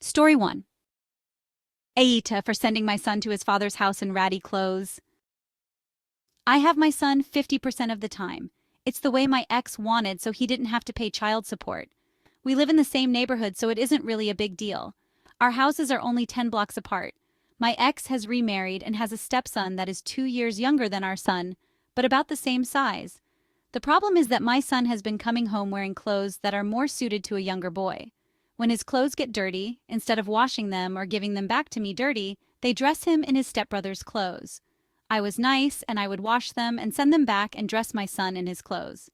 Story 1. AITA for sending my son to his father's house in ratty clothes. I have my son 50% of the time. It's the way my ex wanted so he didn't have to pay child support. We live in the same neighborhood so it isn't really a big deal. Our houses are only 10 blocks apart. My ex has remarried and has a stepson that is 2 years younger than our son, but about the same size. The problem is that my son has been coming home wearing clothes that are more suited to a younger boy. When his clothes get dirty, instead of washing them or giving them back to me dirty, they dress him in his stepbrother's clothes. I was nice, and I would wash them and send them back and dress my son in his clothes.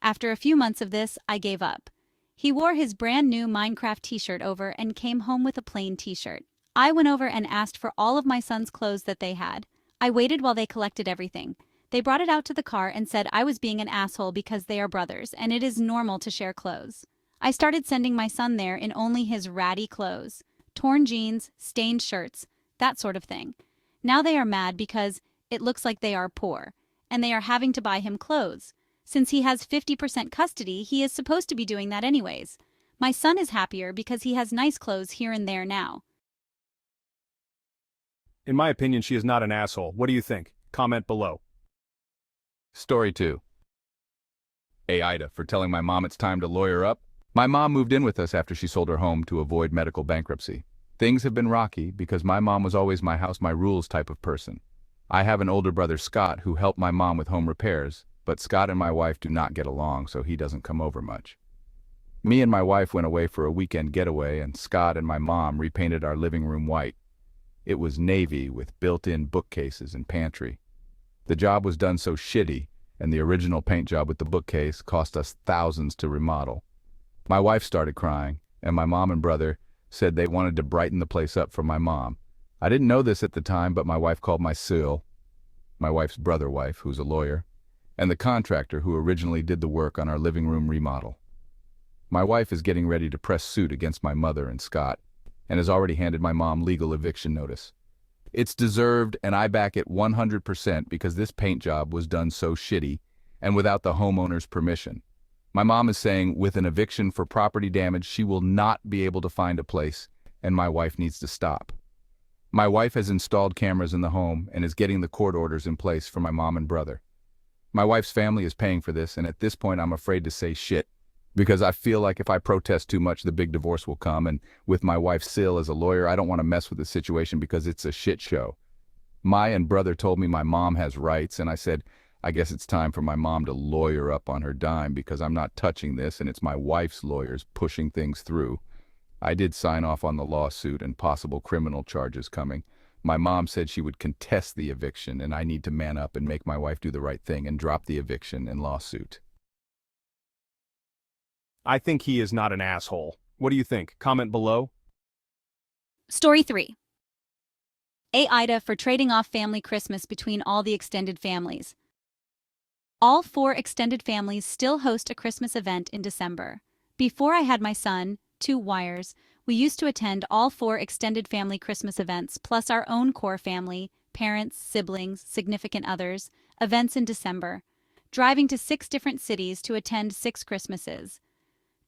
After a few months of this, I gave up. He wore his brand new Minecraft t-shirt over and came home with a plain t-shirt. I went over and asked for all of my son's clothes that they had. I waited while they collected everything. They brought it out to the car and said I was being an asshole because they are brothers and it is normal to share clothes. I started sending my son there in only his ratty clothes, torn jeans, stained shirts, that sort of thing. Now they are mad because it looks like they are poor, and they are having to buy him clothes. Since he has 50% custody, he is supposed to be doing that anyways. My son is happier because he has nice clothes here and there now. In my opinion, she is not an asshole. What do you think? Comment below. Story 2. AITA for telling my mom it's time to lawyer up. My mom moved in with us after she sold her home to avoid medical bankruptcy. Things have been rocky because my mom was always my house, my rules type of person. I have an older brother, Scott, who helped my mom with home repairs, but Scott and my wife do not get along, so he doesn't come over much. Me and my wife went away for a weekend getaway, and Scott and my mom repainted our living room white. It was navy with built-in bookcases and pantry. The job was done so shitty, and the original paint job with the bookcase cost us thousands to remodel. My wife started crying, and my mom and brother said they wanted to brighten the place up for my mom. I didn't know this at the time, but my wife called my Sil, my wife's brother wife, who's a lawyer, and the contractor who originally did the work on our living room remodel. My wife is getting ready to press suit against my mother and Scott, and has already handed my mom legal eviction notice. It's deserved, and I back it 100% because this paint job was done so shitty and without the homeowner's permission. My mom is saying with an eviction for property damage, she will not be able to find a place, and my wife needs to stop. My wife has installed cameras in the home and is getting the court orders in place for my mom and brother. My wife's family is paying for this, and at this point I'm afraid to say shit because I feel like if I protest too much, the big divorce will come, and with my wife Sil as a lawyer, I don't want to mess with the situation because it's a shit show. My and brother told me my mom has rights, and I said, I guess it's time for my mom to lawyer up on her dime because I'm not touching this and it's my wife's lawyers pushing things through. I did sign off on the lawsuit and possible criminal charges coming. My mom said she would contest the eviction, and I need to man up and make my wife do the right thing and drop the eviction and lawsuit. I think he is not an asshole. What do you think? Comment below. Story 3. AITA for trading off family Christmas between all the extended families. All 4 extended families still host a Christmas event in December. Before I had my son, 2 wires, we used to attend all 4 extended family Christmas events, plus our own core family, parents, siblings, significant others, events in December, driving to 6 different cities to attend 6 Christmases.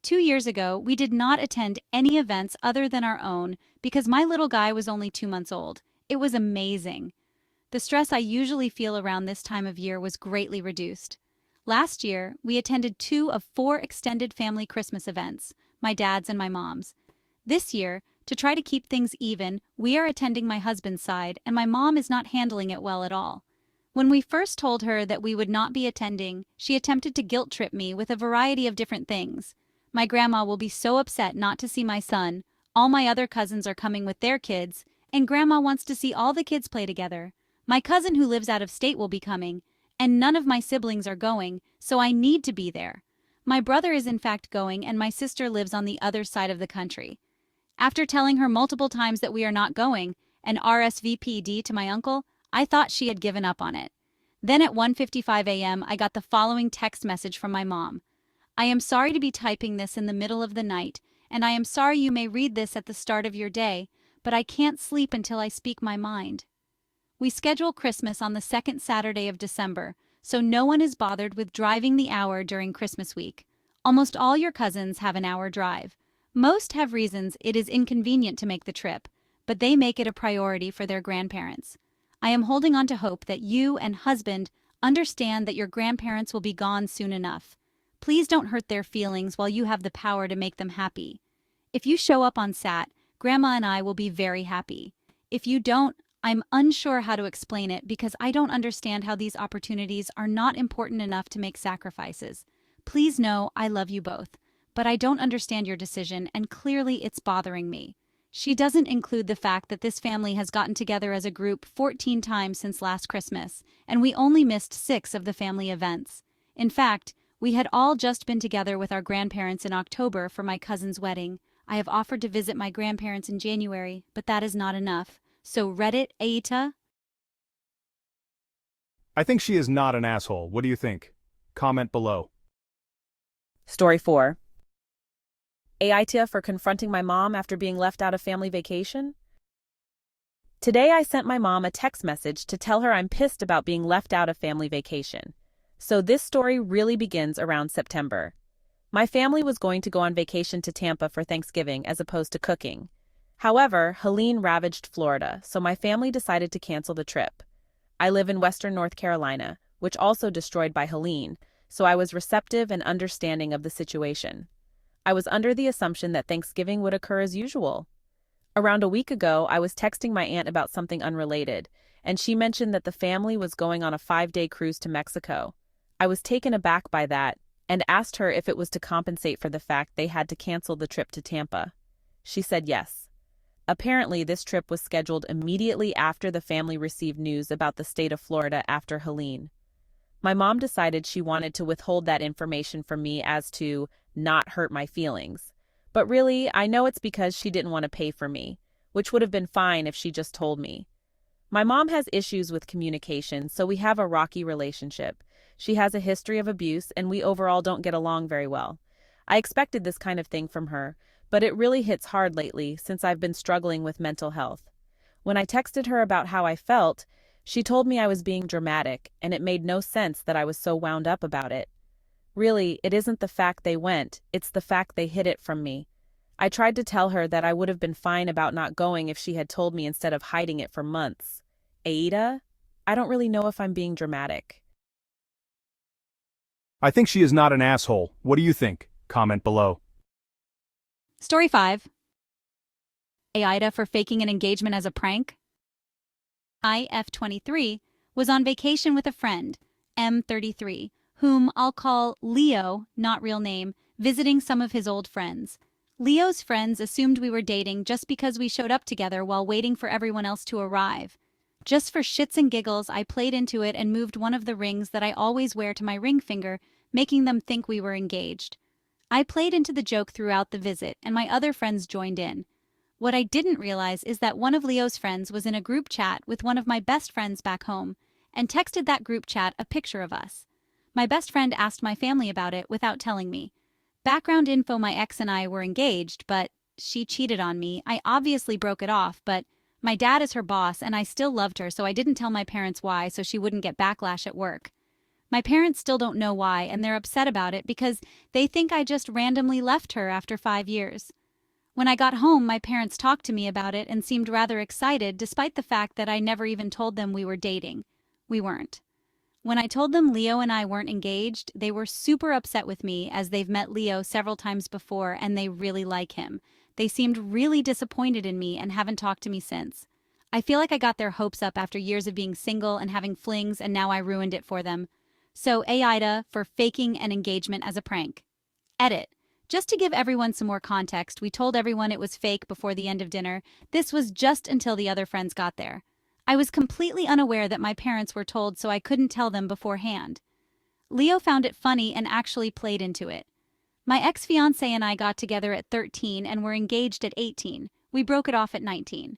2 years ago, we did not attend any events other than our own because my little guy was only 2 months old. It was amazing. The stress I usually feel around this time of year was greatly reduced. Last year, we attended 2 of 4 extended family Christmas events, my dad's and my mom's. This year, to try to keep things even, we are attending my husband's side, and my mom is not handling it well at all. When we first told her that we would not be attending, she attempted to guilt trip me with a variety of different things. My grandma will be so upset not to see my son, all my other cousins are coming with their kids, and grandma wants to see all the kids play together. My cousin who lives out of state will be coming, and none of my siblings are going, so I need to be there. My brother is in fact going, and my sister lives on the other side of the country. After telling her multiple times that we are not going, and RSVP'd to my uncle, I thought she had given up on it. Then at 1:55 a.m. I got the following text message from my mom. I am sorry to be typing this in the middle of the night, and I am sorry you may read this at the start of your day, but I can't sleep until I speak my mind. We schedule Christmas on the 2nd Saturday of December, so no one is bothered with driving the hour during Christmas week. Almost all your cousins have an hour drive. Most have reasons it is inconvenient to make the trip, but they make it a priority for their grandparents. I am holding on to hope that you and husband understand that your grandparents will be gone soon enough. Please don't hurt their feelings while you have the power to make them happy. If you show up on SAT, Grandma and I will be very happy. If you don't, I'm unsure how to explain it because I don't understand how these opportunities are not important enough to make sacrifices. Please know I love you both, but I don't understand your decision and clearly it's bothering me. She doesn't include the fact that this family has gotten together as a group 14 times since last Christmas, and we only missed 6 of the family events. In fact, we had all just been together with our grandparents in October for my cousin's wedding. I have offered to visit my grandparents in January, but that is not enough. So Reddit, AITA? I think she is not an asshole. What do you think? Comment below. Story 4. AITA for confronting my mom after being left out of family vacation? Today I sent my mom a text message to tell her I'm pissed about being left out of family vacation. So this story really begins around September. My family was going to go on vacation to Tampa for Thanksgiving as opposed to cooking. However, Helene ravaged Florida, so my family decided to cancel the trip. I live in Western North Carolina, which also destroyed by Helene, so I was receptive and understanding of the situation. I was under the assumption that Thanksgiving would occur as usual. Around a week ago, I was texting my aunt about something unrelated, and she mentioned that the family was going on a 5-day cruise to Mexico. I was taken aback by that and asked her if it was to compensate for the fact they had to cancel the trip to Tampa. She said yes. Apparently, this trip was scheduled immediately after the family received news about the state of Florida after Helene. My mom decided she wanted to withhold that information from me as to not hurt my feelings. But really, I know it's because she didn't want to pay for me, which would have been fine if she just told me. My mom has issues with communication, so we have a rocky relationship. She has a history of abuse, and we overall don't get along very well. I expected this kind of thing from her, but it really hits hard lately since I've been struggling with mental health. When I texted her about how I felt, she told me I was being dramatic, and it made no sense that I was so wound up about it. Really, it isn't the fact they went, it's the fact they hid it from me. I tried to tell her that I would have been fine about not going if she had told me instead of hiding it for months. AITA? I don't really know if I'm being dramatic. I think she is not an asshole. What do you think? Comment below. Story 5. AITA for faking an engagement as a prank? IF23 was on vacation with a friend, M33, whom I'll call Leo, not real name, visiting some of his old friends. Leo's friends assumed we were dating just because we showed up together while waiting for everyone else to arrive. Just for shits and giggles, I played into it and moved one of the rings that I always wear to my ring finger, making them think we were engaged. I played into the joke throughout the visit, and my other friends joined in. What I didn't realize is that one of Leo's friends was in a group chat with one of my best friends back home, and texted that group chat a picture of us. My best friend asked my family about it without telling me. Background info: my ex and I were engaged, but she cheated on me. I obviously broke it off, but my dad is her boss and I still loved her, so I didn't tell my parents why so she wouldn't get backlash at work. My parents still don't know why, and they're upset about it because they think I just randomly left her after 5 years. When I got home, my parents talked to me about it and seemed rather excited despite the fact that I never even told them we were dating. We weren't. When I told them Leo and I weren't engaged, they were super upset with me as they've met Leo several times before and they really like him. They seemed really disappointed in me and haven't talked to me since. I feel like I got their hopes up after years of being single and having flings, and now I ruined it for them. So AITA for faking an engagement as a prank. Edit. Just to give everyone some more context, we told everyone it was fake before the end of dinner. This was just until the other friends got there. I was completely unaware that my parents were told, so I couldn't tell them beforehand. Leo found it funny and actually played into it. My ex-fiancé and I got together at 13 and were engaged at 18. We broke it off at 19.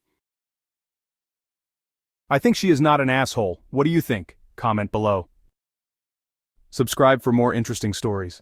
I think she is not an asshole. What do you think? Comment below. Subscribe for more interesting stories.